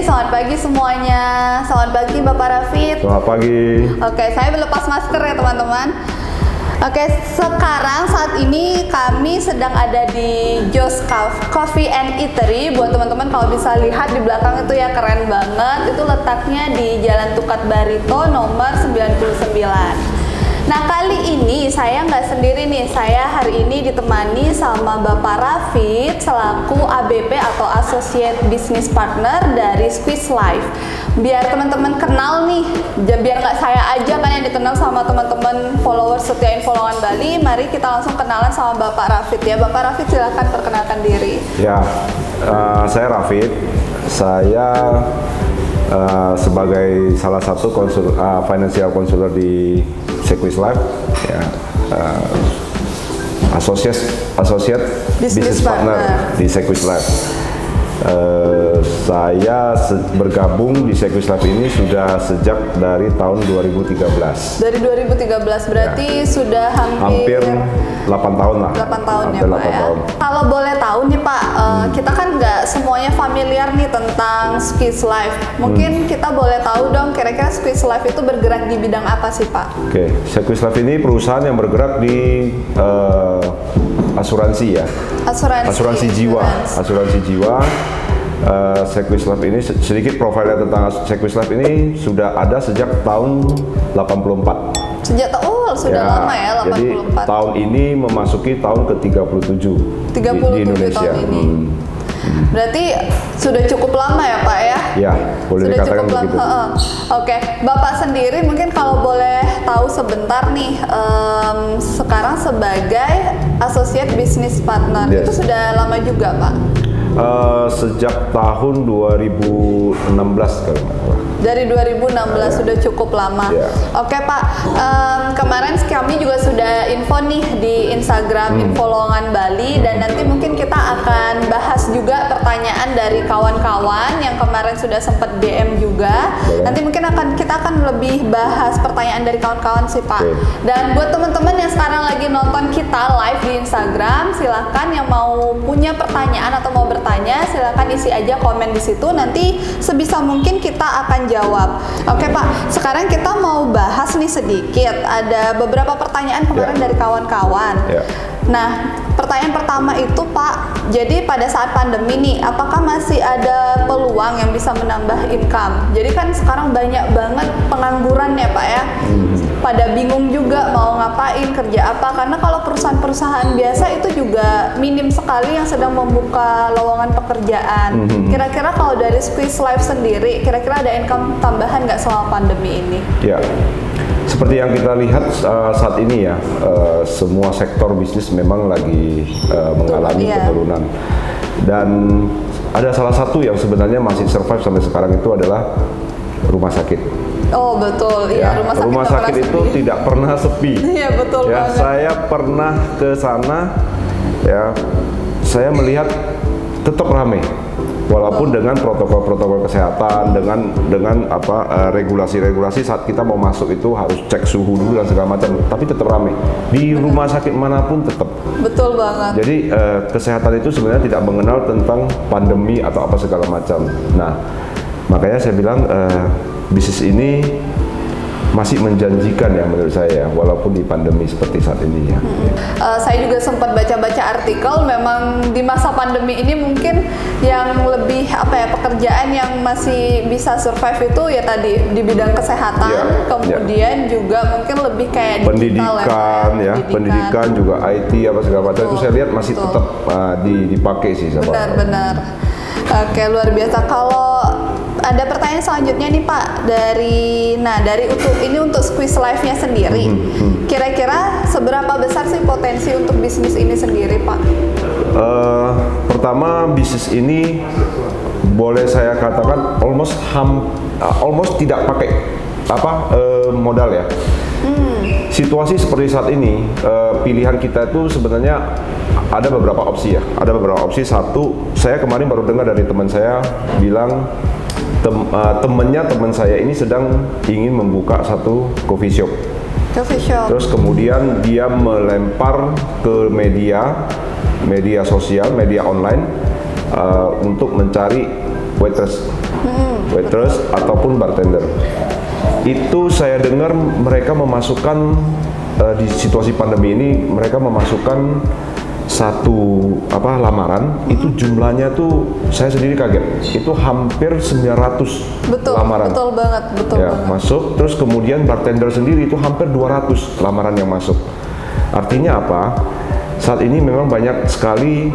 selamat pagi semuanya. Selamat pagi Bapak Rafid. Selamat pagi. Oke, saya berlepas masker ya teman-teman. Oke, sekarang saat ini kami sedang ada di Joe's Coffee and Eatery. Buat teman-teman kalau bisa lihat di belakang itu ya keren banget. Itu letaknya di Jalan Tukat Barito nomor 99. Nah, kali ini saya nggak sendiri nih. Saya hari ini ditemani sama Bapak Rafid selaku ABP atau Associate Business Partner dari Squeeze Life. Biar teman-teman kenal nih, biar nggak saya aja kan yang dikenal sama teman-teman followers setia Info-Lowongan Bali. Mari kita langsung kenalan sama Bapak Rafid ya. Bapak Rafid silahkan perkenalkan diri. Ya, saya Rafid. Saya sebagai salah satu financial consultant di Squeeze Life, ya, associate business partner di Squeeze Life. Saya bergabung di Squeeze Life ini sudah sejak dari tahun 2013. Dari 2013 berarti ya, sudah hampir 8 tahun lah. 8 tahun ya Pak ya. Kalau boleh tahu nih Pak, kita kan nggak semuanya familiar nih tentang Squeeze Life. Mungkin kita boleh tahu dong kira-kira Squeeze Life itu bergerak di bidang apa sih Pak? Oke, Squeeze Life ini perusahaan yang bergerak di asuransi ya. Asuransi jiwa. Squeeze Life ini sedikit profilnya tentang Squeeze Life ini sudah ada sejak tahun 84. Sudah lama ya, 84. Jadi tahun ini memasuki tahun ke-37 di Indonesia. Tahun ini. Berarti sudah cukup lama ya Pak ya? Ya, boleh dikatakan begitu. Oke, Bapak sendiri mungkin kalau boleh tahu sebentar nih, sekarang sebagai Associate Business Partner, itu sudah lama juga Pak? Sejak tahun 2016 kalau nggak salah. Dari 2016 sudah cukup lama. Oke Pak, kemarin kami juga sudah info nih di Instagram Info-Lowongan Bali, dan nanti mungkin kita akan bahas juga pertanyaan dari kawan-kawan yang kemarin sudah sempat DM juga. Nanti mungkin kita akan lebih bahas pertanyaan dari kawan-kawan sih Pak. Dan buat teman-teman yang sekarang lagi nonton kita live di Instagram, silahkan yang mau punya pertanyaan atau mau bertanya, silahkan isi aja komen di situ. Nanti sebisa mungkin kita akan jawab. Oke Pak, sekarang kita mau bahas nih sedikit. Ada beberapa pertanyaan kemarin dari kawan-kawan. Nah, pertanyaan pertama itu Pak, jadi pada saat pandemi nih, apakah masih ada peluang yang bisa menambah income? Jadi kan sekarang banyak banget pengangguran ya Pak ya. Pada bingung juga mau ngapain, kerja apa, karena kalau perusahaan-perusahaan biasa itu juga minim sekali yang sedang membuka lowongan pekerjaan. Kira-kira kalau dari Squeeze Life sendiri, kira-kira ada income tambahan nggak selama pandemi ini? Ya, seperti yang kita lihat saat ini ya, semua sektor bisnis memang lagi mengalami penurunan. Dan ada salah satu yang sebenarnya masih survive sampai sekarang itu adalah rumah sakit. Oh betul, iya, rumah sakit itu tidak pernah sepi. Iya betul ya, banget. Saya pernah ke sana, ya, saya melihat tetap ramai, walaupun dengan protokol-protokol kesehatan, dengan regulasi-regulasi saat kita mau masuk itu harus cek suhu dulu dan segala macam, tapi tetap ramai. Di rumah sakit manapun tetap. Betul banget. Jadi kesehatan itu sebenarnya tidak mengenal tentang pandemi atau apa segala macam. Nah, makanya saya bilang bisnis ini masih menjanjikan ya menurut saya, walaupun di pandemi seperti saat ini ya. Saya juga sempat baca-baca artikel, memang di masa pandemi ini mungkin yang lebih pekerjaan yang masih bisa survive itu ya tadi di bidang kesehatan, kemudian juga mungkin lebih kayak pendidikan digital, pendidikan juga IT apa segala macam itu saya lihat masih tetap dipakai sih. Benar-benar. Oke, luar biasa. Kalau ada pertanyaan selanjutnya nih Pak untuk Squeeze Life-nya sendiri. Kira-kira seberapa besar sih potensi untuk bisnis ini sendiri Pak? Pertama, bisnis ini boleh saya katakan almost tidak pakai modal ya. Situasi seperti saat ini, pilihan kita itu sebenarnya ada beberapa opsi ya. Ada beberapa opsi. Satu, saya kemarin baru dengar dari teman saya bilang teman saya ini sedang ingin membuka satu coffee shop. Terus kemudian dia melempar ke media sosial, media online untuk mencari waitress. waitress ataupun bartender. Itu saya dengar mereka memasukkan di situasi pandemi ini mereka memasukkan satu lamaran itu jumlahnya tuh saya sendiri kaget. Itu hampir 900 lamaran. Betul banget, masuk. Terus kemudian bartender sendiri itu hampir 200 lamaran yang masuk. Artinya apa? Saat ini memang banyak sekali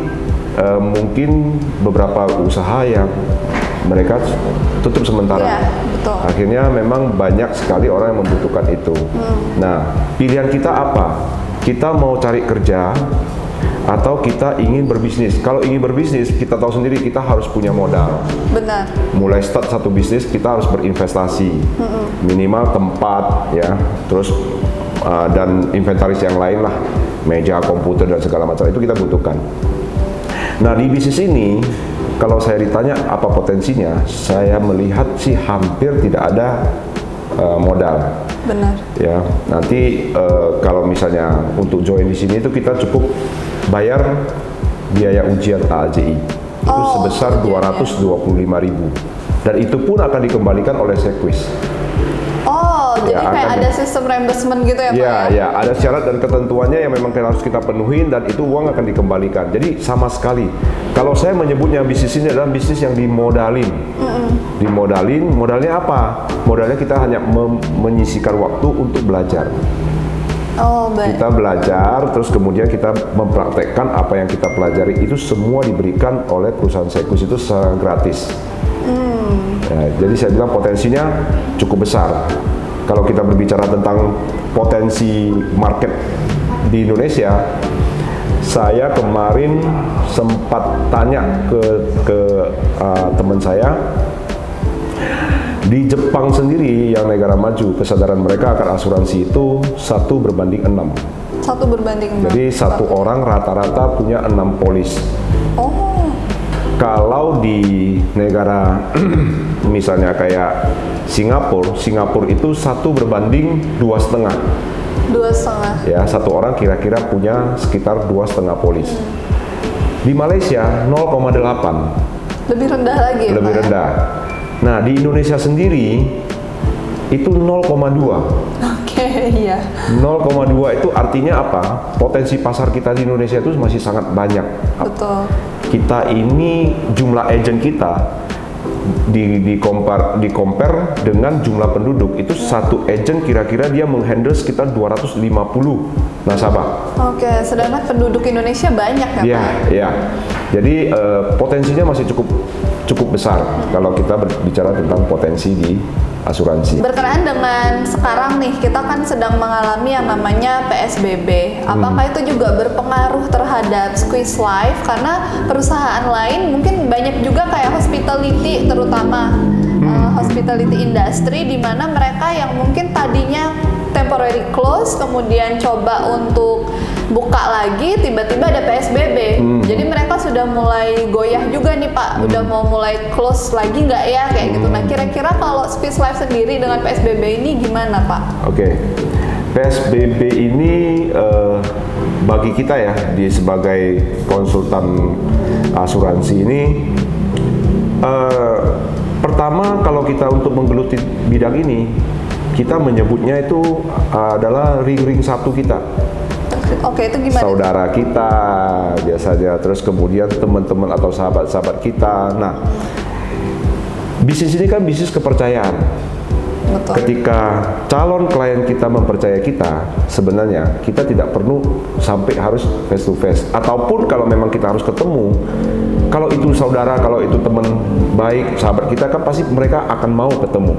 mungkin beberapa usaha yang mereka tutup sementara. Betul. Akhirnya memang banyak sekali orang yang membutuhkan itu. Nah, pilihan kita apa? Kita mau cari kerja atau kita ingin berbisnis. Kalau ingin berbisnis, kita tahu sendiri kita harus punya modal. Benar. Mulai start satu bisnis kita harus berinvestasi. Minimal tempat ya, terus dan inventaris yang lain lah, meja, komputer dan segala macam itu kita butuhkan. Nah, di bisnis ini kalau saya ditanya apa potensinya, saya melihat sih hampir tidak ada modal. Benar. Ya, nanti kalau misalnya untuk join di sini itu kita cukup bayar biaya ujian AAJI itu sebesar 225.000 dan itu pun akan dikembalikan oleh Sequis. Jadi kayak ada sistem reimbursement gitu ya Pak ya? Ya, ada syarat dan ketentuannya yang memang harus kita penuhin dan itu uang akan dikembalikan. Jadi sama sekali, kalau saya menyebutnya bisnis ini adalah bisnis yang dimodalin. Dimodalin, modalnya apa? Modalnya kita hanya menyisihkan waktu untuk belajar. Baik. Kita belajar, terus kemudian kita mempraktekkan apa yang kita pelajari itu semua diberikan oleh perusahaan Sequis itu secara gratis. Ya, jadi saya bilang potensinya cukup besar. Kalau kita berbicara tentang potensi market di Indonesia, saya kemarin sempat tanya ke teman saya di Jepang sendiri yang negara maju, kesadaran mereka akan asuransi itu 1:6. 1:6. Jadi satu orang rata-rata punya 6 polis. Kalau di negara misalnya kayak Singapura itu 1:2,5. 2,5. Ya, satu orang kira-kira punya sekitar 2,5 polis. Di Malaysia 0,8. Lebih rendah lagi. Lebih rendah. Nah, di Indonesia sendiri itu 0,2. Iya. 0,2 itu artinya apa? Potensi pasar kita di Indonesia itu masih sangat banyak. Betul. Kita ini jumlah agent kita di compare dengan jumlah penduduk itu satu agent kira-kira dia menghandle sekitar 250 nasabah. Sedangkan penduduk Indonesia banyak ya Pak? Iya. Jadi potensinya masih cukup besar kalau kita berbicara tentang potensi di asuransi. Berkenaan dengan sekarang nih, kita kan sedang mengalami yang namanya PSBB. Apakah itu juga berpengaruh terhadap Squis Life? Karena perusahaan lain mungkin banyak juga kayak hospitality, terutama hospitality industry, di mana mereka yang mungkin tadinya temporary close, kemudian coba untuk buka lagi, tiba-tiba ada PSBB. Jadi mereka sudah mulai goyah juga nih Pak, udah mau mulai close lagi nggak ya, kayak gitu. Nah, kira-kira kalau Squis Life sendiri dengan PSBB ini gimana Pak? PSBB ini bagi kita ya, sebagai konsultan asuransi ini, pertama kalau kita untuk menggeluti bidang ini, kita menyebutnya itu adalah ring-ring satu kita. Itu gimana? Saudara kita biasanya, terus kemudian teman-teman atau sahabat-sahabat kita. Nah, bisnis ini kan bisnis kepercayaan. Betul. Ketika calon klien kita mempercaya kita, sebenarnya kita tidak perlu sampai harus face to face. Ataupun kalau memang kita harus ketemu, kalau itu saudara, kalau itu teman baik, sahabat kita, kan pasti mereka akan mau ketemu.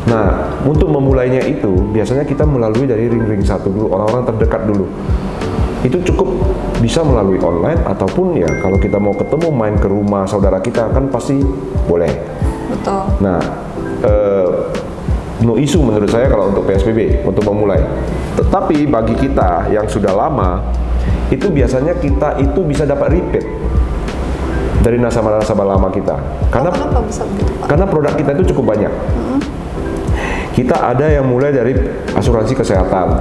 Nah, untuk memulainya itu biasanya kita melalui dari ring-ring satu dulu, orang-orang terdekat dulu. Itu cukup bisa melalui online, ataupun ya kalau kita mau ketemu main ke rumah saudara kita kan pasti boleh. Betul. Nah, no isu menurut saya kalau untuk PSBB untuk memulai. Tetapi bagi kita yang sudah lama, itu biasanya kita itu bisa dapat repeat dari nasabah-nasabah lama kita. Karena kenapa bisa begitu, Pak? Karena produk kita itu cukup banyak. Kita ada yang mulai dari asuransi kesehatan.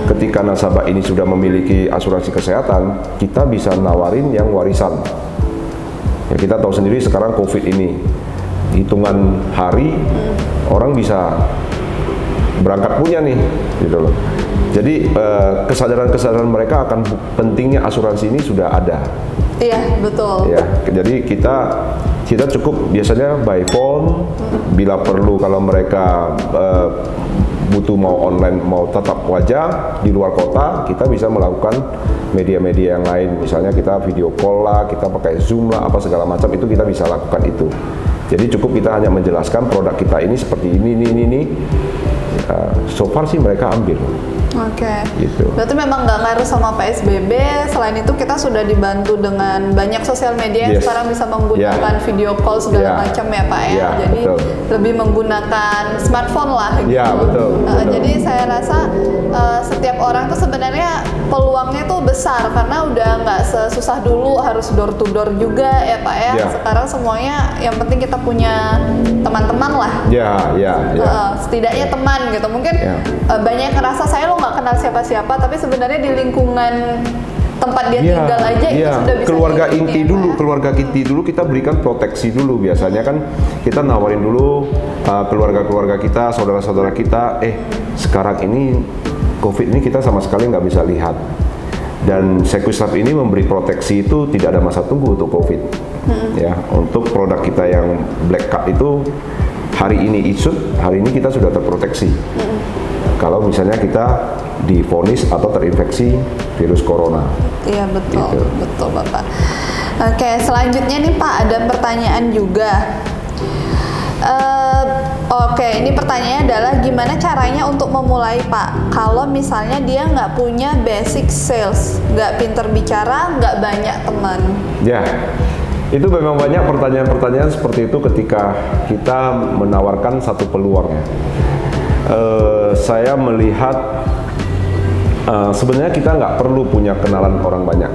Ketika nasabah ini sudah memiliki asuransi kesehatan, kita bisa nawarin yang warisan. Ya, kita tahu sendiri sekarang COVID ini. hitungan hari orang bisa berangkat punya nih, gitu loh. Jadi kesadaran mereka akan pentingnya asuransi ini sudah ada. Iya, betul. Ya, jadi kita cukup biasanya by phone, bila perlu kalau mereka butuh mau online mau tatap wajah di luar kota, kita bisa melakukan media-media yang lain, misalnya kita video call lah, kita pakai Zoom lah, apa segala macam itu kita bisa lakukan itu. Jadi cukup kita hanya menjelaskan produk kita ini seperti ini. So far sih mereka ambil. Oke. Gitu. Berarti memang nggak ngaruh sama PSBB. Selain itu kita sudah dibantu dengan banyak sosial media yang sekarang bisa menggunakan video call segala macam ya Pak ya. Jadi betul. Lebih menggunakan smartphone lah gitu. Ya, betul. Jadi saya rasa setiap orang tuh sebenarnya peluangnya tuh besar karena udah nggak sesusah dulu harus door to door juga ya Pak ya. Sekarang semuanya yang penting kita punya teman-teman lah. Setidaknya teman gitu. Mungkin banyak yang ngerasa saya lo nggak kenal siapa-siapa, tapi sebenarnya di lingkungan tempat dia tinggal aja itu sudah bisa keluarga inti dulu, keluarga inti dulu kita berikan proteksi dulu. Biasanya kan kita nawarin dulu keluarga-keluarga kita, saudara-saudara kita, sekarang ini COVID ini kita sama sekali nggak bisa lihat. Dan Sequistab ini memberi proteksi itu tidak ada masa tunggu untuk COVID. Ya, untuk produk kita yang Black Card itu hari ini issued, hari ini kita sudah terproteksi. Kalau misalnya kita divonis atau terinfeksi virus corona. Iya betul, gitu. Betul Bapak. Oke, selanjutnya nih Pak ada pertanyaan juga. Oke, ini pertanyaannya adalah gimana caranya untuk memulai Pak? Kalau misalnya dia nggak punya basic sales, nggak pinter bicara, nggak banyak teman. Ya, itu memang banyak pertanyaan-pertanyaan seperti itu ketika kita menawarkan satu peluang ya. Saya melihat sebenarnya kita nggak perlu punya kenalan orang banyak.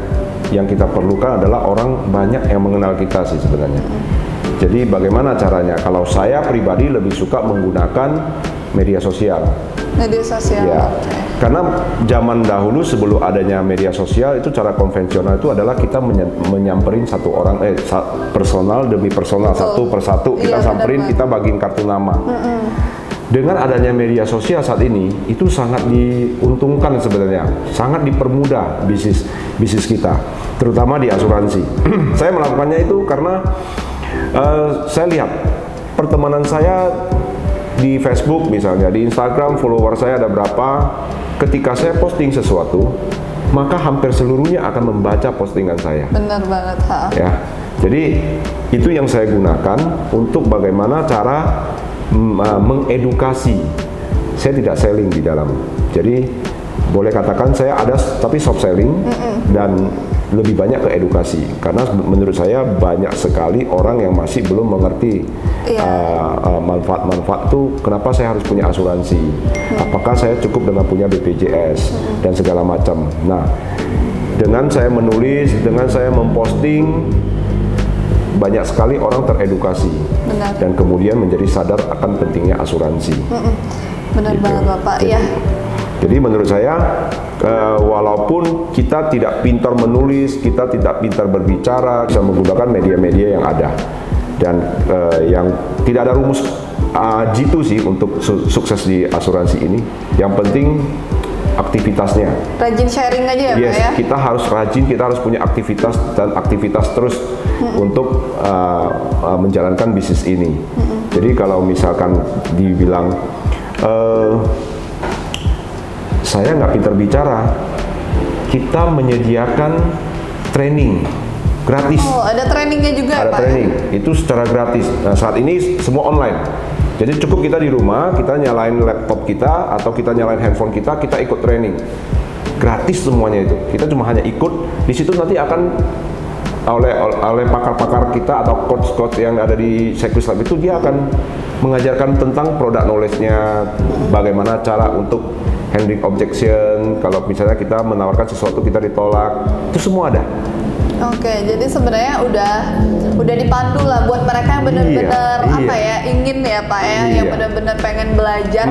Yang kita perlukan adalah orang banyak yang mengenal kita sih sebenarnya. Jadi bagaimana caranya? Kalau saya pribadi lebih suka menggunakan media sosial. Media sosial. Ya. Karena zaman dahulu sebelum adanya media sosial itu cara konvensional itu adalah kita menyamperin satu orang personal demi personal, satu persatu kita samperin, kita bagiin kartu nama. Dengan adanya media sosial saat ini itu sangat diuntungkan sebenarnya, sangat dipermudah bisnis kita, terutama di asuransi. Saya melakukannya itu karena saya lihat pertemanan saya di Facebook misalnya, di Instagram follower saya ada berapa. Ketika saya posting sesuatu, maka hampir seluruhnya akan membaca postingan saya. Benar banget, ya. Jadi itu yang saya gunakan untuk bagaimana cara mengedukasi. Saya tidak selling di dalam. Jadi boleh katakan saya ada tapi soft selling dan lebih banyak ke edukasi. Karena menurut saya banyak sekali orang yang masih belum mengerti manfaat-manfaat itu. Kenapa saya harus punya asuransi? Apakah saya cukup dengan punya BPJS dan segala macam. Nah, dengan saya menulis, dengan saya memposting, banyak sekali orang teredukasi. Benar. Dan kemudian menjadi sadar akan pentingnya asuransi. Benar gitu. Banget Bapak, ya. Jadi menurut saya walaupun kita tidak pintar menulis, kita tidak pintar berbicara, bisa menggunakan media-media yang ada. Dan yang tidak ada rumus jitu sih untuk sukses di asuransi ini. Yang penting aktivitasnya. Rajin sharing aja ya Pak ya? Kita harus rajin, kita harus punya aktivitas dan aktivitas terus untuk menjalankan bisnis ini. Jadi kalau misalkan dibilang saya nggak pintar bicara, kita menyediakan training gratis. Oh, ada trainingnya juga ada Pak? Ada training, itu secara gratis. Nah, saat ini semua online. Jadi cukup kita di rumah, kita nyalain laptop kita atau kita nyalain handphone kita ikut training. Gratis semuanya itu. Kita cuma hanya ikut, di situ nanti akan oleh pakar-pakar kita atau coach-coach yang ada di Sequistab itu, dia akan mengajarkan tentang product knowledge-nya, bagaimana cara untuk handling objection, kalau misalnya kita menawarkan sesuatu kita ditolak, itu semua ada. Oke, jadi sebenarnya udah dipandu lah buat mereka yang benar-benar ingin ya Pak ya, yang benar-benar pengen belajar,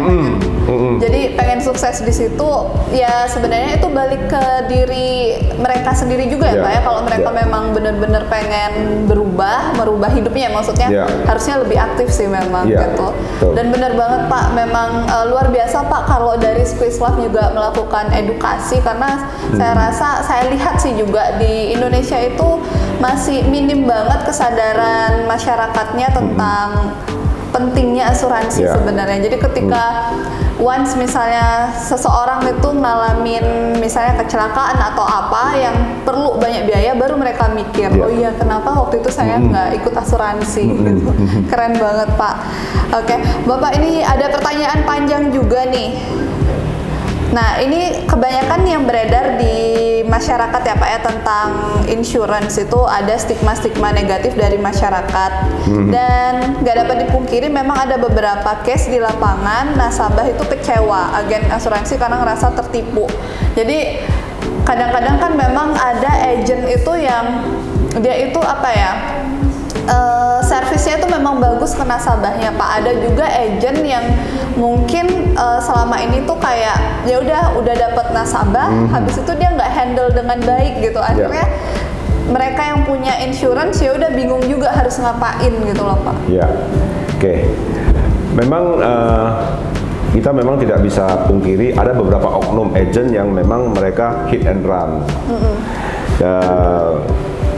jadi pengen sukses di situ. Ya sebenarnya itu balik ke diri mereka mereka sendiri juga ya Pak ya, kalau mereka memang benar-benar pengen merubah hidupnya maksudnya harusnya lebih aktif sih memang gitu. Dan benar banget Pak, memang luar biasa Pak kalau dari Squeeze Love juga melakukan edukasi, karena saya rasa, saya lihat sih juga di Indonesia itu masih minim banget kesadaran masyarakatnya tentang pentingnya asuransi sebenarnya. Jadi ketika once misalnya seseorang itu ngalamin misalnya kecelakaan atau apa yang perlu banyak biaya, baru mereka mikir, oh iya kenapa waktu itu saya nggak ikut asuransi gitu. Keren banget Pak. Oke, Bapak, ini ada pertanyaan panjang juga nih. Nah, ini kebanyakan yang beredar di masyarakat ya Pak ya, tentang insurance itu ada stigma-stigma negatif dari masyarakat. Dan nggak dapat dipungkiri memang ada beberapa case di lapangan nasabah itu kecewa agen asuransi karena ngerasa tertipu. Jadi kadang-kadang kan memang ada agent itu yang dia itu apa ya, servisnya itu memang bagus ke nasabahnya Pak. Ada juga agent yang mungkin selama ini tuh kayak ya udah dapat nasabah, habis itu dia nggak handle dengan baik gitu. Akhirnya mereka yang punya insurance ya udah bingung juga harus ngapain gitu loh Pak. Oke. Memang kita memang tidak bisa pungkiri ada beberapa oknum agent yang memang mereka hit and run.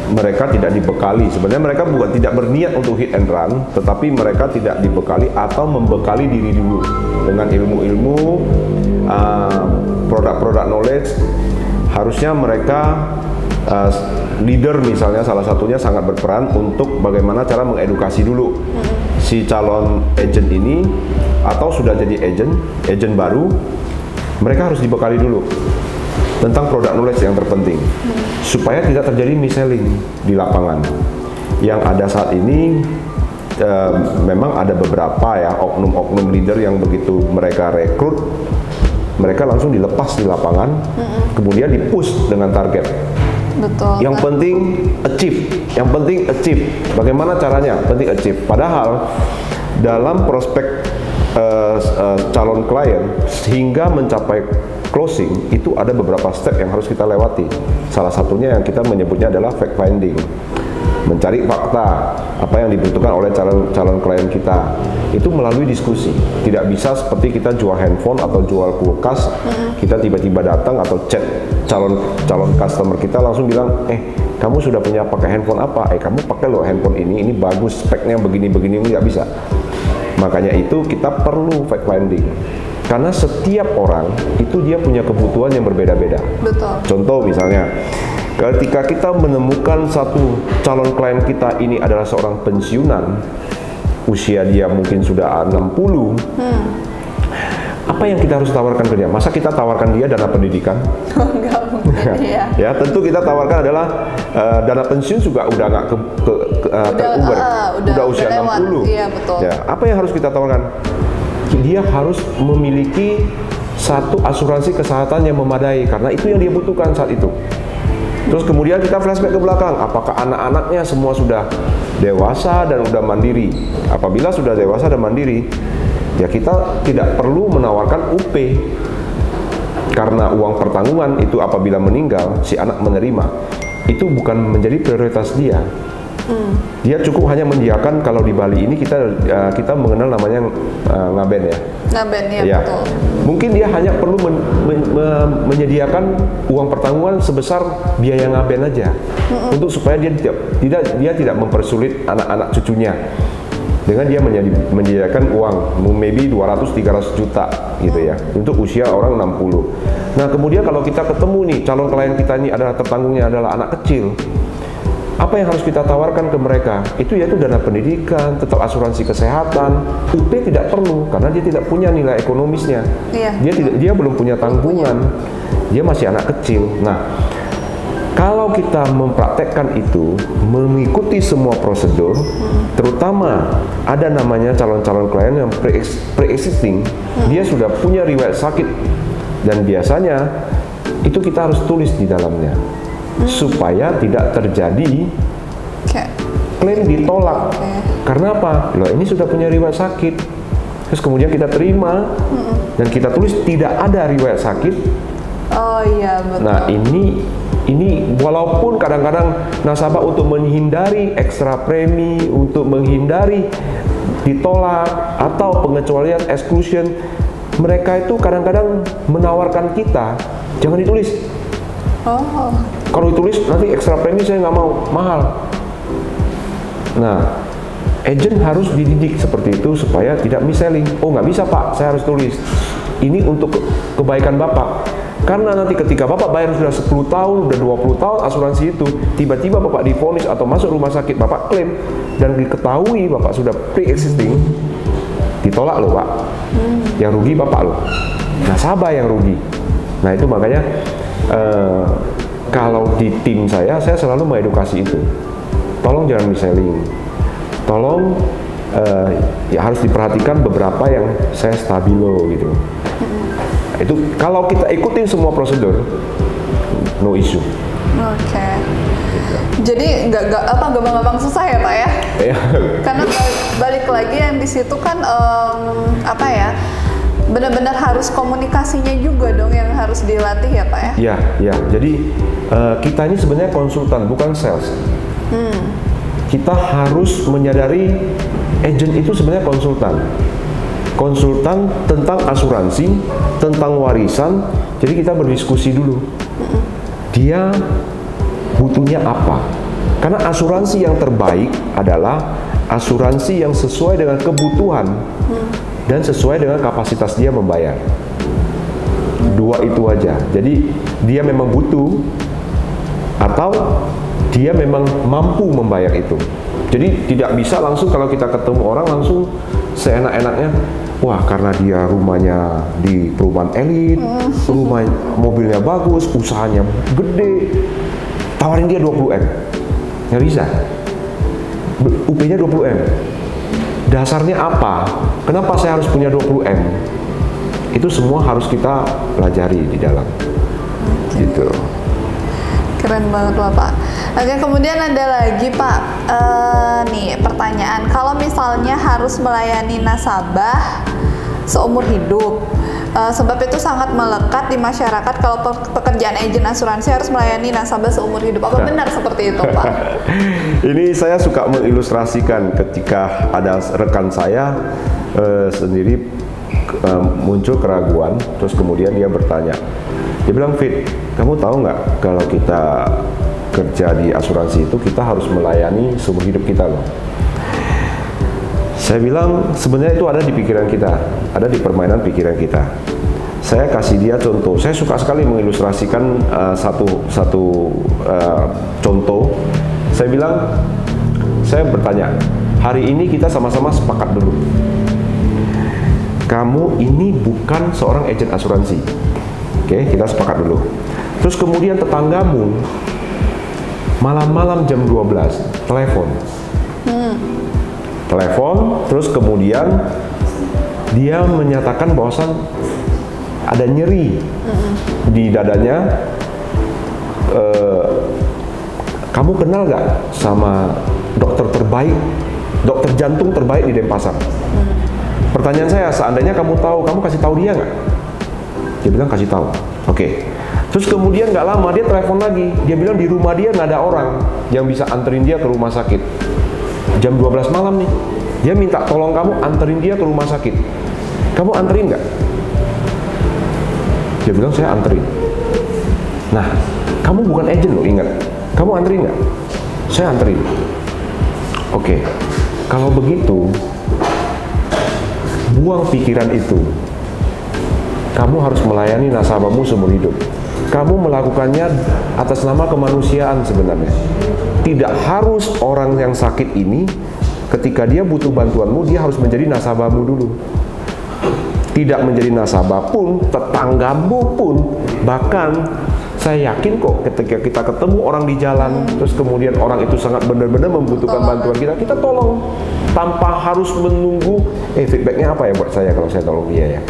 Mereka tidak dibekali, sebenarnya mereka bukan tidak berniat untuk hit and run, tetapi mereka tidak dibekali atau membekali diri dulu dengan ilmu-ilmu, produk-produk knowledge. Harusnya mereka leader misalnya salah satunya sangat berperan untuk bagaimana cara mengedukasi dulu si calon agent ini, atau sudah jadi agent baru, mereka harus dibekali dulu tentang produk knowledge yang terpenting, supaya tidak terjadi mis-selling di lapangan. Yang ada saat ini memang ada beberapa ya oknum-oknum leader yang begitu mereka rekrut, mereka langsung dilepas di lapangan, kemudian di-push dengan target. Betul. Yang penting achieve. Bagaimana caranya? Penting achieve. Padahal dalam prospek calon klien hingga mencapai closing itu ada beberapa step yang harus kita lewati. Salah satunya yang kita menyebutnya adalah fact finding, mencari fakta apa yang dibutuhkan oleh calon klien kita. Itu melalui diskusi. Tidak bisa seperti kita jual handphone atau jual kulkas, kita tiba-tiba datang atau chat calon customer kita langsung bilang, kamu sudah punya pakai handphone apa? Kamu pakai loh handphone ini bagus, speknya begini-begini, nggak bisa. Makanya itu kita perlu fact finding. Karena setiap orang itu dia punya kebutuhan yang berbeda-beda. Betul. Contoh misalnya, ketika kita menemukan satu calon klien kita ini adalah seorang pensiunan, usia dia mungkin sudah 60, apa yang kita harus tawarkan ke dia? Masa kita tawarkan dia dana pendidikan? Enggak mungkin, ya. Ya, tentu kita tawarkan adalah dana pensiun juga udah nggak teruber, udah usia 60. Iya, betul. Ya, apa yang harus kita tawarkan? Dia harus memiliki satu asuransi kesehatan yang memadai, karena itu yang dia butuhkan saat itu. Terus kemudian kita flashback ke belakang, apakah anak-anaknya semua sudah dewasa dan sudah mandiri? Apabila sudah dewasa dan mandiri, ya kita tidak perlu menawarkan UP, karena uang pertanggungan itu apabila meninggal si anak menerima itu bukan menjadi prioritas dia. Dia cukup hanya menyediakan, kalau di Bali ini kita mengenal namanya ngaben ya. Ngaben ya, betul. Mungkin dia hanya perlu menyediakan uang pertanggungan sebesar biaya ngaben aja, untuk supaya dia tidak mempersulit anak-anak cucunya. Dengan dia menyediakan uang maybe 200-300 juta gitu ya, untuk usia orang 60. Nah kemudian kalau kita ketemu nih calon klien kita ini adalah tertanggungnya adalah anak kecil, apa yang harus kita tawarkan ke mereka? Itu yaitu dana pendidikan, tetap asuransi kesehatan. UP tidak perlu karena dia tidak punya nilai ekonomisnya. Dia belum punya tanggungan. Dia masih anak kecil. Nah, kalau kita mempraktekkan itu, mengikuti semua prosedur, terutama ada namanya calon-calon klien yang pre-existing, dia sudah punya riwayat sakit, dan biasanya itu kita harus tulis di dalamnya, supaya tidak terjadi klaim ditolak. Karena apa? Loh, ini sudah punya riwayat sakit, terus kemudian kita terima dan kita tulis tidak ada riwayat sakit. Oh iya, betul. Nah ini Walaupun kadang-kadang nasabah untuk menghindari ekstra premi, untuk menghindari ditolak atau pengecualian exclusion, mereka itu kadang-kadang menawarkan kita jangan ditulis. Kalau ditulis nanti ekstra premi saya nggak mau, mahal. Nah, agent harus dididik seperti itu supaya tidak mis-selling. Oh nggak bisa Pak, saya harus tulis. Ini untuk kebaikan Bapak. Karena nanti ketika Bapak bayar sudah 10 tahun, sudah 20 tahun asuransi itu, tiba-tiba Bapak divonis atau masuk rumah sakit, Bapak klaim, dan diketahui Bapak sudah pre-existing, ditolak loh Pak. Yang rugi Bapak loh. Nasabah yang rugi. Nah itu makanya kalau di tim saya selalu mengedukasi itu. Tolong jangan mis-selling. Tolong ya harus diperhatikan beberapa yang saya stabilo gitu. Itu kalau kita ikutin semua prosedur, no issue. Oke. Jadi nggak gampang-gampang susah ya Pak ya? Iya. Karena balik lagi yang di situ kan apa ya? Benar-benar harus komunikasinya juga dong yang harus dilatih ya Pak ya? Iya, iya. Jadi kita ini sebenarnya konsultan, bukan sales. Kita harus menyadari agent itu sebenarnya konsultan. Konsultan tentang asuransi, tentang warisan. Jadi kita berdiskusi dulu. Dia butuhnya apa? Karena asuransi yang terbaik adalah asuransi yang sesuai dengan kebutuhan dan sesuai dengan kapasitas dia membayar. Dua itu aja. Jadi dia memang butuh atau dia memang mampu membayar itu. Jadi tidak bisa langsung kalau kita ketemu orang langsung seenak-enaknya, wah karena dia rumahnya di perumahan elit, rumah mobilnya bagus, usahanya gede, tawarin dia 20M. Nggak bisa. UP-nya 20M. Dasarnya apa? Kenapa saya harus punya 20M? Itu semua harus kita pelajari di dalam. Gitu. Keren banget Bapak. Oke, kemudian ada lagi Pak, nih pertanyaan, kalau misalnya harus melayani nasabah seumur hidup, sebab itu sangat melekat di masyarakat kalau pekerjaan agen asuransi harus melayani nasabah seumur hidup. Apa benar seperti itu Pak? Ini saya suka mengilustrasikan ketika ada rekan saya sendiri muncul keraguan, terus kemudian dia bertanya, dia bilang, Fit, kamu tahu nggak kalau kita kerja di asuransi itu kita harus melayani seumur hidup kita loh. Saya bilang sebenarnya itu ada di pikiran kita, ada di permainan pikiran kita. Saya kasih dia contoh. Saya suka sekali mengilustrasikan satu contoh. Saya bilang, saya bertanya, hari ini kita sama-sama sepakat dulu. Kamu ini bukan seorang agen asuransi. Oke, kita sepakat dulu. Terus kemudian tetanggamu malam-malam jam 12 telepon. Telepon, terus kemudian dia menyatakan bahwasan ada nyeri di dadanya. Kamu kenal gak sama dokter terbaik, dokter jantung terbaik di Denpasar? Pertanyaan saya, seandainya kamu tahu, kamu kasih tahu dia nggak? Dia bilang kasih tahu. Oke. Terus kemudian nggak lama dia telepon lagi. Dia bilang di rumah dia nggak ada orang yang bisa anterin dia ke rumah sakit. Jam 12 malam nih. Dia minta tolong kamu anterin dia ke rumah sakit. Kamu anterin nggak? Dia bilang saya anterin. Nah, kamu bukan agent loh, ingat. Kamu anterin nggak? Saya anterin. Oke. Kalau begitu, buang pikiran itu. Kamu harus melayani nasabahmu seumur hidup. Kamu melakukannya atas nama kemanusiaan sebenarnya. Tidak harus orang yang sakit ini, ketika dia butuh bantuanmu, dia harus menjadi nasabahmu dulu. Tidak menjadi nasabah pun, tetanggamu pun, bahkan saya yakin kok ketika kita ketemu orang di jalan, terus kemudian orang itu sangat benar-benar membutuhkan bantuan kita, kita tolong. Tanpa harus menunggu, feedbacknya apa ya buat saya kalau saya tolong dia ya.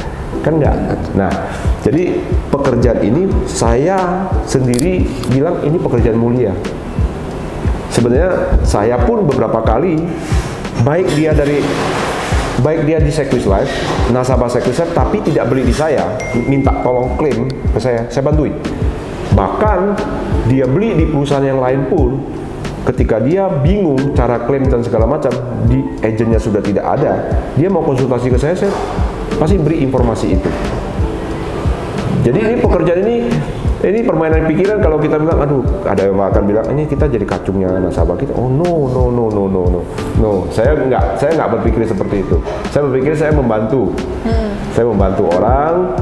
Kan enggak. Nah, jadi pekerjaan ini saya sendiri bilang ini pekerjaan mulia. Sebenarnya saya pun beberapa kali baik dia di Sequis Life, nasabah Sequis Life, tapi tidak beli di saya, minta tolong klaim ke saya bantuin. Bahkan dia beli di perusahaan yang lain pun, ketika dia bingung cara klaim dan segala macam, di agennya sudah tidak ada, dia mau konsultasi ke saya pasti beri informasi itu. Jadi ini pekerjaan ini permainan pikiran. Kalau kita bilang, aduh, ada yang akan bilang ini kita jadi kacungnya nasabah kita. Oh no. Saya nggak berpikir seperti itu. Saya berpikir saya membantu. Saya membantu orang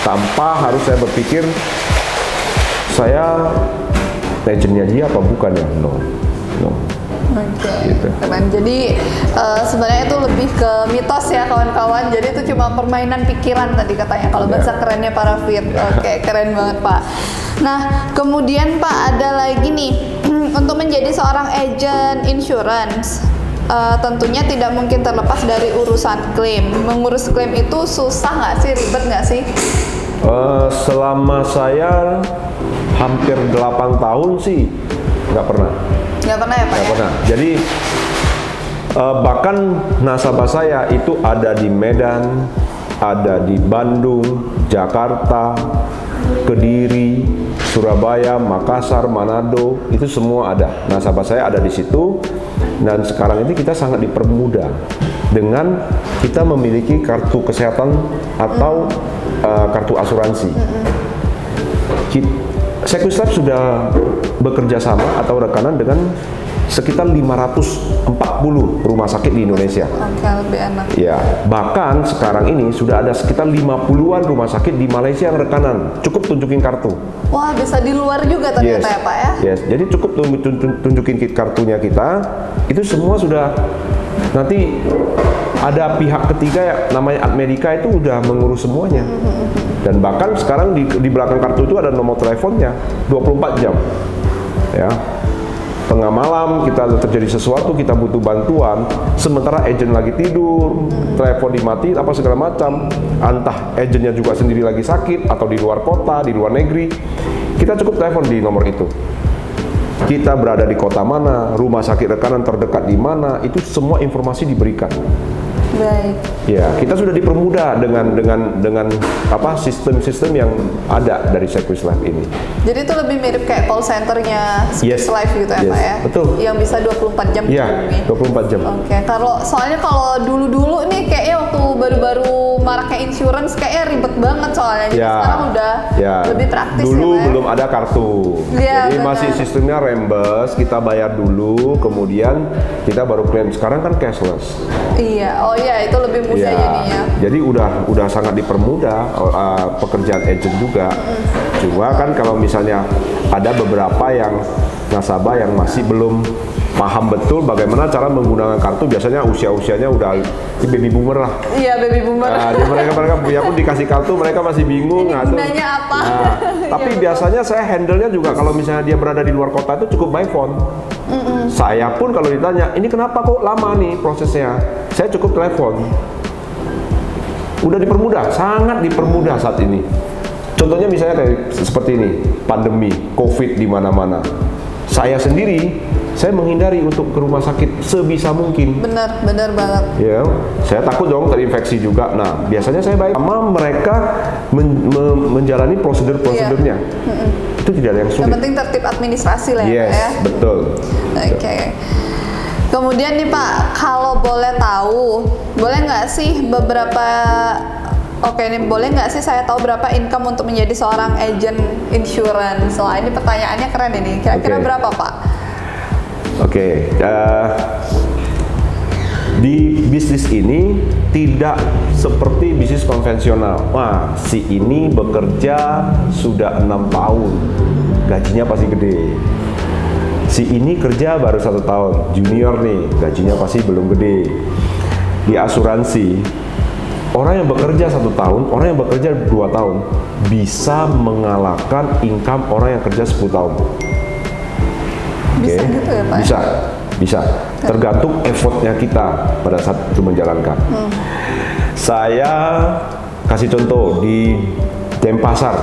tanpa harus saya berpikir saya agennya dia apa bukan ya. No. Oke, gitu. Keren. Jadi sebenarnya itu lebih ke mitos ya kawan-kawan. Jadi itu cuma permainan pikiran tadi katanya kalau bahasa kerennya para Fit. Oke, keren banget Pak. Nah, kemudian Pak ada lagi nih untuk menjadi seorang agent insurance. Tentunya tidak mungkin terlepas dari urusan klaim. Mengurus klaim itu susah nggak sih, ribet nggak sih? Selama saya hampir 8 tahun sih nggak pernah. Nggak pernah ya Pak? Nggak pernah. Jadi bahkan nasabah saya itu ada di Medan, ada di Bandung, Jakarta, Kediri, Surabaya, Makassar, Manado, itu semua ada. Nasabah saya ada di situ. Dan sekarang ini kita sangat dipermudah dengan kita memiliki kartu kesehatan atau kartu asuransi. Sequislab sudah bekerja sama atau rekanan dengan sekitar 540 rumah sakit di Indonesia. Oke, lebih enak. Ya, bahkan sekarang ini sudah ada sekitar 50-an rumah sakit di Malaysia yang rekanan. Cukup tunjukin kartu. Wah, bisa di luar juga ternyata ya Pak ya? Yes, jadi cukup tunjukin kartunya kita. Itu semua sudah, nanti ada pihak ketiga ya, namanya Admedica itu udah mengurus semuanya. Dan bahkan sekarang di belakang kartu itu ada nomor teleponnya 24 jam. Ya. Tengah malam kita terjadi sesuatu, kita butuh bantuan, sementara agent lagi tidur, telepon dimatiin apa segala macam, entah agentnya juga sendiri lagi sakit atau di luar kota, di luar negeri, kita cukup telepon di nomor itu. Kita berada di kota mana, rumah sakit rekanan terdekat di mana, itu semua informasi diberikan. Baik. Ya, kita sudah dipermudah dengan apa sistem-sistem yang ada dari Sequislab ini. Jadi itu lebih mirip kayak call centernya Sequislab gitu ya Pak ya? Betul. Yang bisa 24 jam. Iya, 24 jam. Oke, soalnya kalau dulu-dulu nih kayaknya waktu baru-baru maraknya insurance kayaknya ribet banget soalnya. Jadi sekarang udah lebih praktis. Dulu ya, belum ada kartu. Ya, jadi masih sistemnya reimburse, kita bayar dulu, kemudian kita baru klaim. Sekarang kan cashless. Iya, oh iya itu lebih mudah jadinya. Jadi udah sangat dipermudah pekerjaan agent juga. Cuma kan kalau misalnya ada beberapa yang nasabah yang masih belum paham betul bagaimana cara menggunakan kartu, biasanya usianya udah baby boomer lah. Iya, baby boomer. Nah, mereka ya pun dikasih kartu mereka masih bingung. Ini gunanya apa? Nah, tapi biasanya saya handle-nya juga kalau misalnya dia berada di luar kota itu cukup by phone. Saya pun kalau ditanya, ini kenapa kok lama nih prosesnya? Saya cukup telepon. Udah dipermudah, sangat dipermudah saat ini. Contohnya misalnya kayak seperti ini, pandemi, COVID di mana-mana. Saya sendiri, saya menghindari untuk ke rumah sakit sebisa mungkin. Benar banget. Ya, saya takut dong terinfeksi juga. Nah, biasanya saya baik sama mereka menjalani prosedur-prosedurnya. Itu tidak ada yang sulit. Yang penting tertib administrasi lah ya. Yes, betul. Oke. Kemudian nih Pak, kalau boleh tahu, boleh nggak sih boleh nggak sih saya tahu berapa income untuk menjadi seorang agent insurance? Wah, ini pertanyaannya keren ini. Kira-kira berapa Pak? Di bisnis ini tidak seperti bisnis konvensional. Wah, si ini bekerja sudah 6 tahun, gajinya pasti gede. Si ini kerja baru 1 tahun, junior nih, gajinya pasti belum gede. Di asuransi, orang yang bekerja 1 tahun, orang yang bekerja 2 tahun bisa mengalahkan income orang yang kerja 10 tahun. Bisa gitu ya Pak? Bisa. Tergantung effortnya kita pada saat itu menjalankan. Saya kasih contoh di Denpasar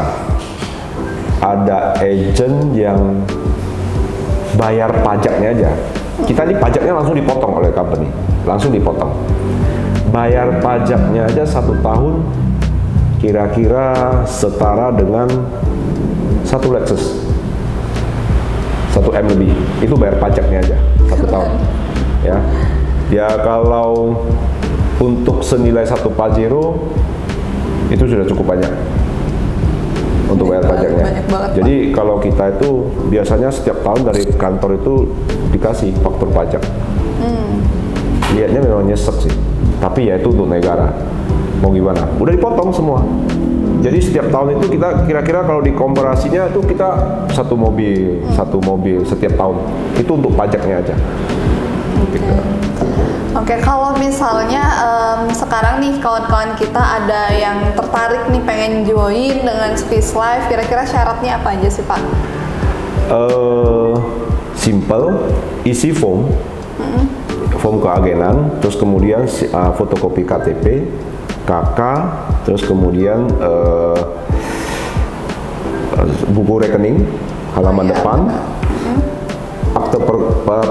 ada agent yang bayar pajaknya aja. Kita ini pajaknya langsung dipotong oleh company, langsung dipotong. Bayar pajaknya aja 1 tahun kira-kira setara dengan 1 Lexus, 1 M lebih. Itu bayar pajaknya aja 1 tahun. Ya, ya kalau untuk senilai 1 Pajero itu sudah cukup banyak untuk bayar pajaknya. Jadi kalau kita itu biasanya setiap tahun dari kantor itu dikasih faktur pajak. Lihatnya memang nyesek sih, tapi ya itu untuk negara. Mau gimana? Udah dipotong semua. Jadi setiap tahun itu kita kira-kira kalau dikomparasinya itu kita satu mobil setiap tahun. Itu untuk pajaknya aja. Gitu. Oke, kalau misalnya sekarang nih kawan-kawan kita ada yang tertarik nih pengen join dengan Squeeze Life, kira-kira syaratnya apa aja sih Pak? Simple, isi form, form keagenan, terus kemudian fotokopi KTP, KK, terus kemudian buku rekening, halaman depan. Akte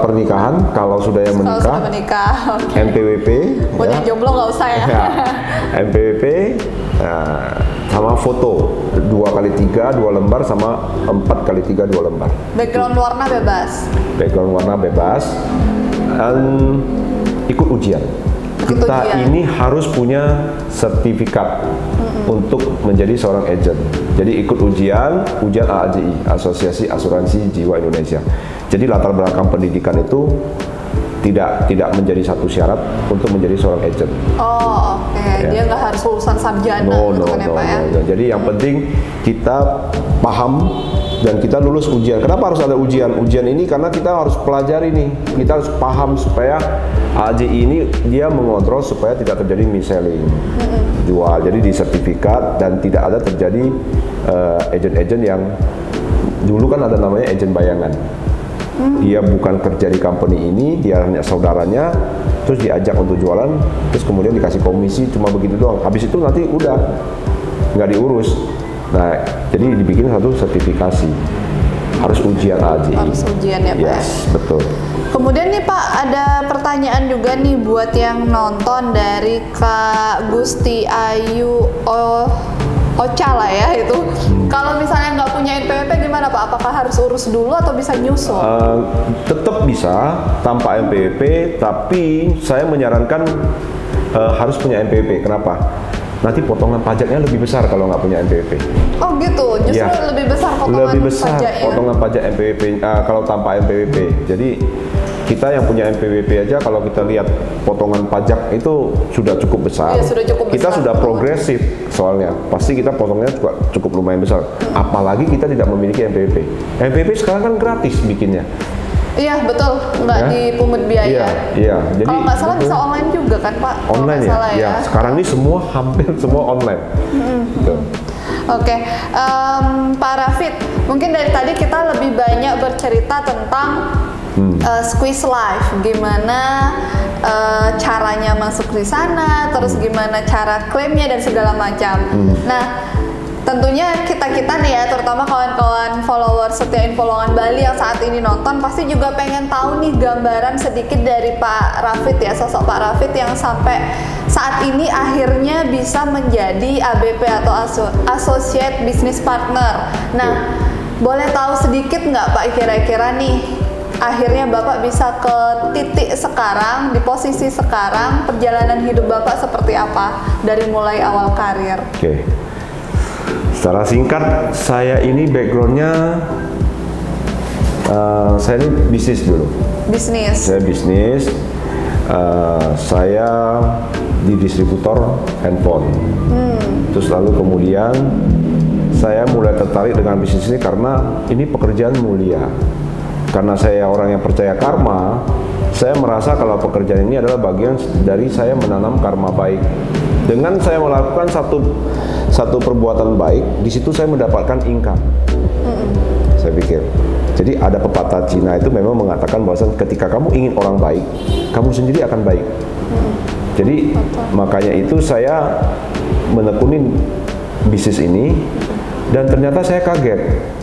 pernikahan kalau sudah yang menikah, okay. NPWP, buat yang jomblo nggak usah ya. NPWP sama foto 2x3 2 lembar sama 4x3 2 lembar. Background warna bebas. Background warna bebas dan ikut ujian. Kita ini harus punya sertifikat untuk menjadi seorang agent. Jadi ikut ujian AAJI, Asosiasi Asuransi Jiwa Indonesia. Jadi latar belakang pendidikan itu tidak menjadi satu syarat untuk menjadi seorang agent. Oh, oke. Ya. Dia nggak harus lulusan sarjana gitu kan ya Pak ya? Jadi yang penting kita paham dan kita lulus ujian. Kenapa harus ada ujian? Ujian ini karena kita harus pelajari nih. Kita harus paham supaya AJI ini dia mengontrol supaya tidak terjadi mis-selling, jual. Jadi di sertifikat dan tidak ada terjadi agent-agent yang dulu kan ada namanya agent bayangan. Dia bukan kerja di company ini, dia hanya saudaranya, terus diajak untuk jualan, terus kemudian dikasih komisi cuma begitu doang. Habis itu nanti udah nggak diurus. Nah, jadi dibikin satu sertifikasi. Harus ujian AJI. Harus ujian ya Pak. Yes, betul. Kemudian nih Pak, ada pertanyaan juga nih buat yang nonton dari Kak Gusti Ayu Ocha lah ya itu. Kalau misalnya nggak punya NPWP gimana Pak? Apakah harus urus dulu atau bisa nyusul? Tetap bisa tanpa NPWP, tapi saya menyarankan harus punya NPWP. Kenapa? Nanti potongan pajaknya lebih besar kalau nggak punya NPWP. Oh gitu, justru ya, lebih besar potongan pajaknya? Potongan pajak NPWP kalau tanpa NPWP. Jadi kita yang punya NPWP aja kalau kita lihat potongan pajak itu sudah cukup besar. Iya, sudah cukup kita besar. Sudah progresif soalnya. Pasti kita potongnya juga cukup lumayan besar. Apalagi kita tidak memiliki NPWP. NPWP sekarang kan gratis bikinnya. Iya betul, nggak dipungut biaya. Iya. Jadi kalau nggak salah bisa online juga kan Pak? Online ya? Salah, ya. Sekarang ini semua hampir semua online. Oke, Pak Rafid, mungkin dari tadi kita lebih banyak bercerita tentang Squeeze Life, gimana caranya masuk di sana, terus gimana cara klaimnya dan segala macam. Nah, tentunya kita nih ya, terutama kawan-kawan follower setia Infolongan Bali yang saat ini nonton pasti juga pengen tahu nih gambaran sedikit dari Pak Rafid ya, sosok Pak Rafid yang sampai saat ini akhirnya bisa menjadi ABP atau Associate Business Partner. Nah, boleh tahu sedikit nggak Pak kira-kira nih akhirnya Bapak bisa ke titik sekarang, di posisi sekarang, perjalanan hidup Bapak seperti apa dari mulai awal karir? Oke. Secara singkat, saya ini backgroundnya, saya ini bisnis dulu. Bisnis? Saya bisnis, saya di distributor handphone. Terus lalu kemudian, saya mulai tertarik dengan bisnis ini karena ini pekerjaan mulia. Karena saya orang yang percaya karma, saya merasa kalau pekerjaan ini adalah bagian dari saya menanam karma baik. Dengan saya melakukan satu perbuatan baik, di situ saya mendapatkan income. Saya pikir. Jadi ada pepatah Cina itu memang mengatakan bahwa ketika kamu ingin orang baik, kamu sendiri akan baik. Jadi makanya itu saya menekunin bisnis ini dan ternyata saya kaget.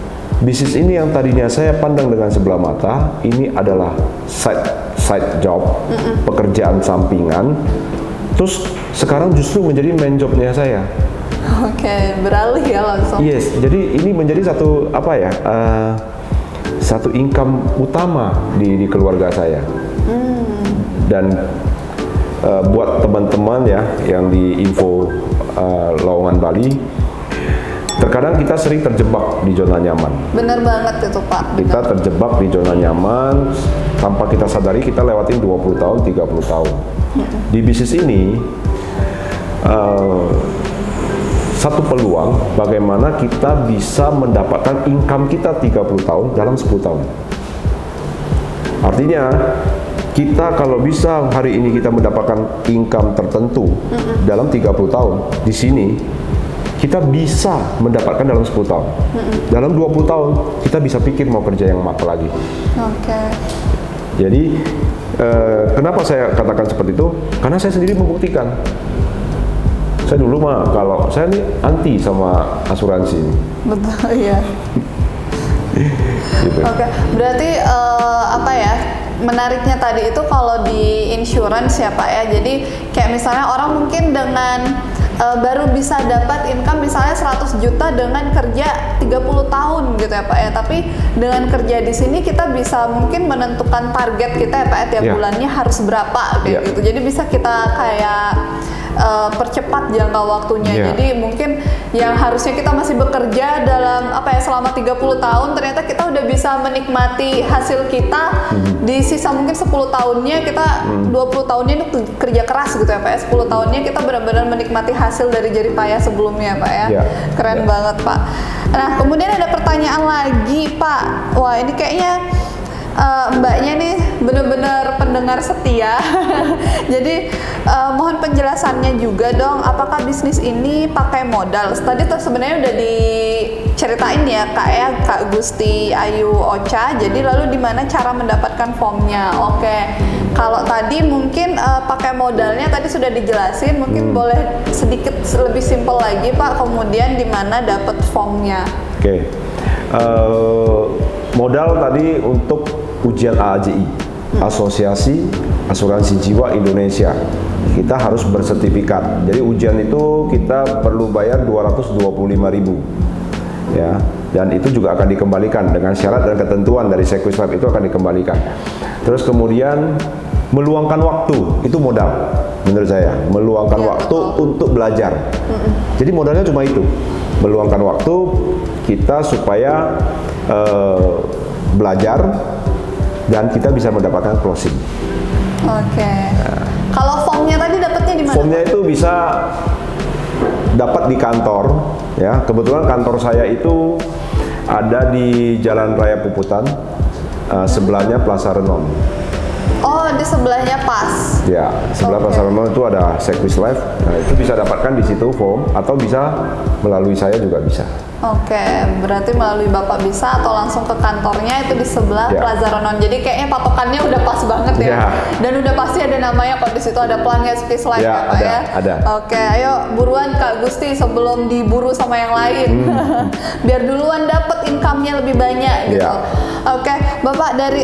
Bisnis ini yang tadinya saya pandang dengan sebelah mata, ini adalah side job, pekerjaan sampingan. Terus sekarang justru menjadi main jobnya saya. Oke, beralih ya langsung. Yes, jadi ini menjadi satu satu income utama di keluarga saya. Dan buat teman-teman ya yang di info lowongan Bali, terkadang kita sering terjebak di zona nyaman. Bener banget itu Pak. Bener. Kita terjebak di zona nyaman tanpa kita sadari kita lewatin 20 tahun, 30 tahun. Di bisnis ini satu peluang bagaimana kita bisa mendapatkan income kita 30 tahun dalam 10 tahun. Artinya kita kalau bisa hari ini kita mendapatkan income tertentu dalam 30 tahun, di sini kita bisa mendapatkan dalam 10 tahun. Dalam 20 tahun kita bisa pikir mau kerja yang apa lagi. Oke. Jadi kenapa saya katakan seperti itu? Karena saya sendiri membuktikan. Saya dulu mah kalau saya ini anti sama asuransi. Betul ya. Gitu. Oke, berarti apa ya? Menariknya tadi itu kalau di insurance ya Pak ya. Jadi kayak misalnya orang mungkin dengan baru bisa dapat income misalnya 100 juta dengan kerja 30 tahun gitu ya Pak ya. Tapi dengan kerja di sini kita bisa mungkin menentukan target kita ya Pak ya, tiap bulannya harus berapa kayak gitu. Jadi bisa kita kayak percepat jangka waktunya. Jadi mungkin yang harusnya kita masih bekerja dalam selama 30 tahun, ternyata kita udah bisa menikmati hasil kita di sisa mungkin 10 tahunnya kita 20 tahunnya itu kerja keras gitu ya Pak ya. 10 tahunnya kita benar-benar menikmati hasil dari jerih payah sebelumnya Pak ya. Keren banget Pak. Nah, kemudian ada pertanyaan lagi Pak. Wah, ini kayaknya Mbaknya nih benar-benar pendengar setia. Jadi mohon penjelasannya juga dong, apakah bisnis ini pakai modal? Tadi tuh sebenarnya udah diceritain ya Kak Gusti Ayu Ocha. Jadi lalu di mana cara mendapatkan formnya? Oke. Kalau tadi mungkin pakai modalnya tadi sudah dijelasin, mungkin boleh sedikit lebih simpel lagi Pak. Kemudian di mana dapat formnya? Oke. Modal tadi untuk ujian AAJI, Asosiasi Asuransi Jiwa Indonesia. Kita harus bersertifikat. Jadi ujian itu kita perlu bayar 225.000 ya. Dan itu juga akan dikembalikan dengan syarat dan ketentuan dari Sequis Life, itu akan dikembalikan. Terus kemudian meluangkan waktu, itu modal menurut saya. Meluangkan waktu untuk belajar. Jadi modalnya cuma itu. Meluangkan waktu kita supaya belajar dan kita bisa mendapatkan closing. Oke. Nah, kalau formnya tadi dapatnya di mana? Formnya itu bisa dapat di kantor, ya. Kebetulan kantor saya itu ada di Jalan Raya Puputan, sebelahnya Plaza Renon. Oh, di sebelahnya pas. Ya, sebelah Plaza Renon itu ada Sequis Life. Nah, itu bisa dapatkan di situ form, atau bisa melalui saya juga bisa. Oke, berarti melalui Bapak bisa atau langsung ke kantornya itu di sebelah Plaza Renon. Jadi kayaknya patokannya udah pas banget ya. Dan udah pasti ada namanya kok di situ, ada pelangnya Sequis Life ya Pak ya. Ada. Oke, ayo buruan Kak Gusti sebelum diburu sama yang lain. Biar duluan dapat income-nya lebih banyak gitu. Oke, Bapak dari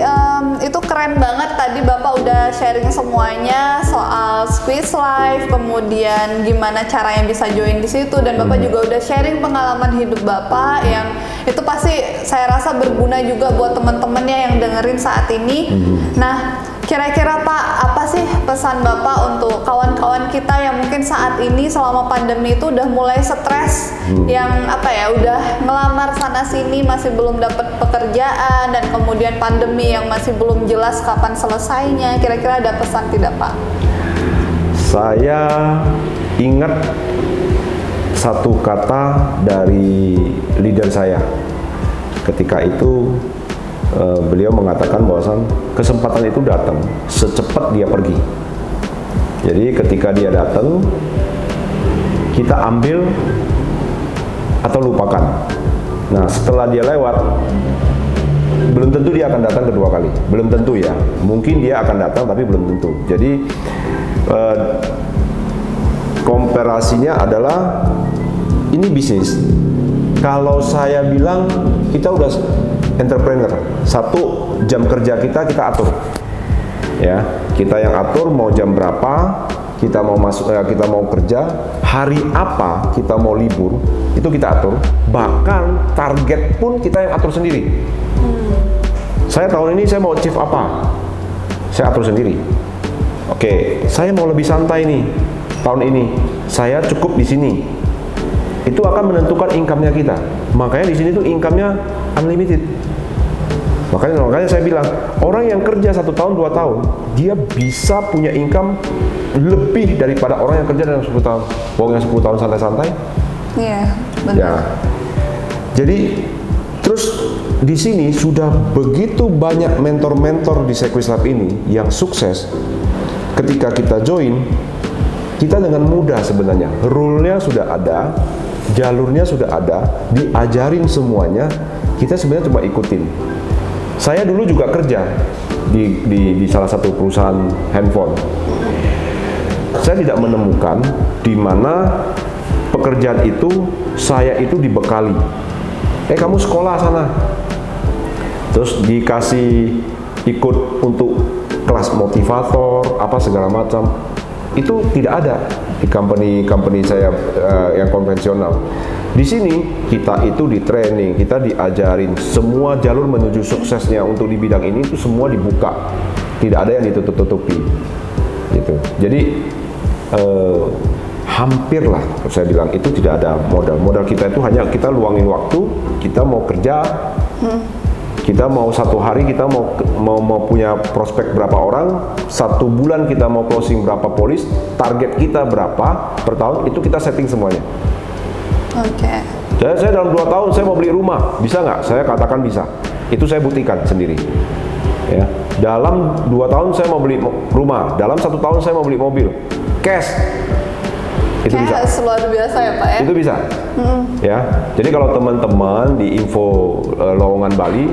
itu keren banget tadi Bapak udah sharing semuanya soal Sequis Life, kemudian gimana caranya bisa join di situ, dan Bapak juga udah sharing pengalaman hidup Bapak yang itu pasti saya rasa berguna juga buat teman-temannya yang dengerin saat ini. Nah, kira-kira Pak, apa sih pesan Bapak untuk kawan-kawan kita yang mungkin saat ini selama pandemi itu udah mulai stres, yang udah ngelamar sana sini masih belum dapat pekerjaan, dan kemudian pandemi yang masih belum jelas kapan selesainya. Kira-kira ada pesan tidak Pak? Saya ingat satu kata dari leader saya. Ketika itu beliau mengatakan bahwasan kesempatan itu datang secepat dia pergi. Jadi ketika dia datang, kita ambil atau lupakan. Nah, setelah dia lewat, belum tentu dia akan datang kedua kali. Belum tentu ya. Mungkin dia akan datang tapi belum tentu. Jadi komparasinya adalah ini bisnis. Kalau saya bilang kita udah entrepreneur, 1 jam kerja kita atur, ya. Kita yang atur mau jam berapa, kita mau masuk, kita mau kerja, hari apa kita mau libur, itu kita atur. Bahkan target pun kita yang atur sendiri. Saya tahun ini saya mau achieve apa, saya atur sendiri. Oke, saya mau lebih santai nih tahun ini, saya cukup di sini. Itu akan menentukan income-nya kita. Makanya di sini tuh income-nya unlimited. Makanya saya bilang, orang yang kerja 1 tahun, 2 tahun, dia bisa punya income lebih daripada orang yang kerja dalam 10 tahun. Wong yang 10 tahun santai-santai. Iya, benar. Ya. Jadi, terus di sini sudah begitu banyak mentor-mentor di Sequis Lab ini yang sukses. Ketika kita join, kita dengan mudah sebenarnya. Rule-nya sudah ada, jalurnya sudah ada, diajarin semuanya, kita sebenarnya cuma ikutin. Saya dulu juga kerja di salah satu perusahaan handphone. Saya tidak menemukan di mana pekerjaan itu saya itu dibekali. Kamu sekolah sana, terus dikasih ikut untuk kelas motivator, apa segala macam. Itu tidak ada di company saya yang konvensional. Di sini kita itu di training, kita diajarin semua jalur menuju suksesnya untuk di bidang ini itu semua dibuka, tidak ada yang ditutup-tutupi, gitu. Jadi hampir lah saya bilang itu tidak ada modal kita itu hanya kita luangin waktu, kita mau kerja, kita mau 1 hari kita mau punya prospek berapa orang, 1 bulan kita mau closing berapa polis, target kita berapa per tahun, itu kita setting semuanya. Oke. Saya dalam 2 tahun saya mau beli rumah, bisa nggak? Saya katakan bisa. Itu saya buktikan sendiri. Ya. Dalam 2 tahun saya mau beli rumah, dalam 1 tahun saya mau beli mobil, cash. Itu bisa. Luar biasa ya Pak ya? Itu bisa. Ya. Jadi kalau teman-teman di info lowongan Bali,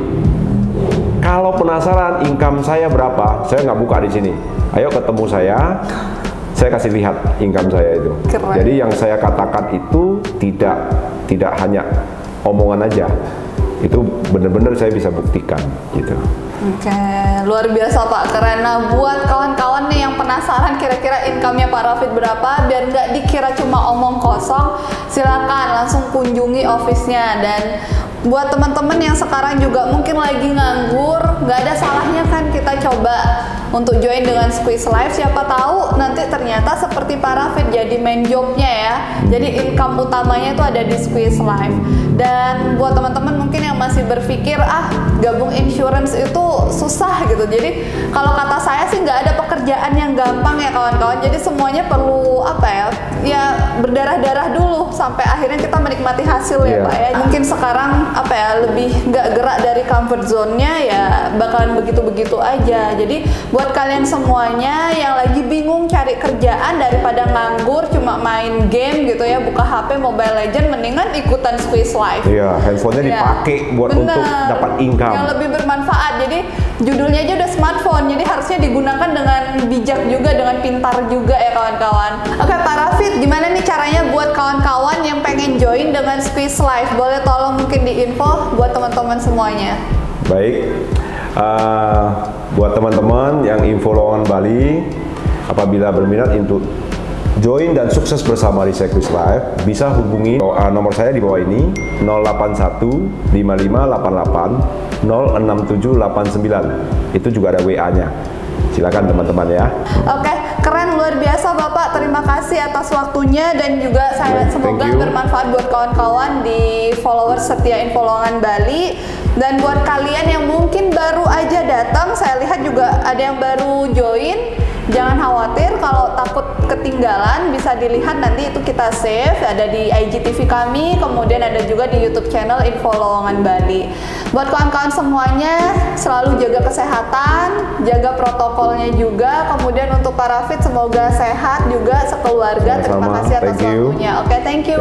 kalau penasaran income saya berapa, saya nggak buka di sini. Ayo ketemu saya kasih lihat income saya itu. Keren. Jadi yang saya katakan itu tidak hanya omongan aja, itu benar-benar saya bisa buktikan gitu. Oke, luar biasa Pak, keren. Nah, buat kawan-kawan nih yang penasaran kira-kira income-nya Pak Rafid berapa, biar nggak dikira cuma omong kosong, silakan langsung kunjungi office-nya. Dan buat teman-teman yang sekarang juga mungkin lagi nganggur, nggak ada salahnya kan kita coba untuk join dengan Sequis Live. Siapa tahu nanti ternyata seperti Pak Rafid jadi main job-nya ya. Jadi income utamanya itu ada di Sequis Live. Dan buat teman-teman mungkin yang masih berpikir gabung insurance itu susah gitu. Jadi kalau kata saya sih nggak ada pekerjaan yang gampang ya kawan-kawan. Jadi semuanya perlu ya berdarah-darah dulu sampai akhirnya kita menikmati hasil ya Pak ya. Mungkin sekarang lebih nggak gerak dari comfort zone-nya ya bakalan begitu-begitu aja. Jadi buat kalian semuanya yang lagi bingung cari kerjaan daripada nganggur cuma main game gitu ya, buka HP Mobile Legends, mendingan ikutan Sequis Live. Iya, handphonenya dipakai buat untuk dapat income. Yang lebih bermanfaat. Jadi judulnya aja udah smartphone, jadi harusnya digunakan dengan bijak juga, dengan pintar juga ya kawan-kawan. Oke Pak Rafid, gimana nih caranya buat kawan-kawan yang pengen join dengan Sequis Live? Boleh tolong mungkin diinfo buat teman-teman semuanya. Baik, buat teman-teman yang info lowongan Bali, apabila berminat untuk join dan sukses bersama di Sequis Live, bisa hubungi nomor saya di bawah ini, 081 5588 06789. Itu juga ada WA-nya. Silakan teman-teman ya. Oke, keren, luar biasa Bapak. Terima kasih atas waktunya dan juga saya semoga bermanfaat buat kawan-kawan di followers setia info lowongan Bali. Dan buat kalian yang mungkin baru aja datang, saya lihat juga ada yang baru join. Jangan khawatir kalau takut ketinggalan, bisa dilihat nanti itu kita save, ada di IGTV kami, kemudian ada juga di YouTube channel Info Lowongan Bali. Buat kawan-kawan semuanya, selalu jaga kesehatan, jaga protokolnya juga, kemudian untuk Pak Rafid semoga sehat juga sekeluarga. Terima kasih atas waktunya. Oke, thank you.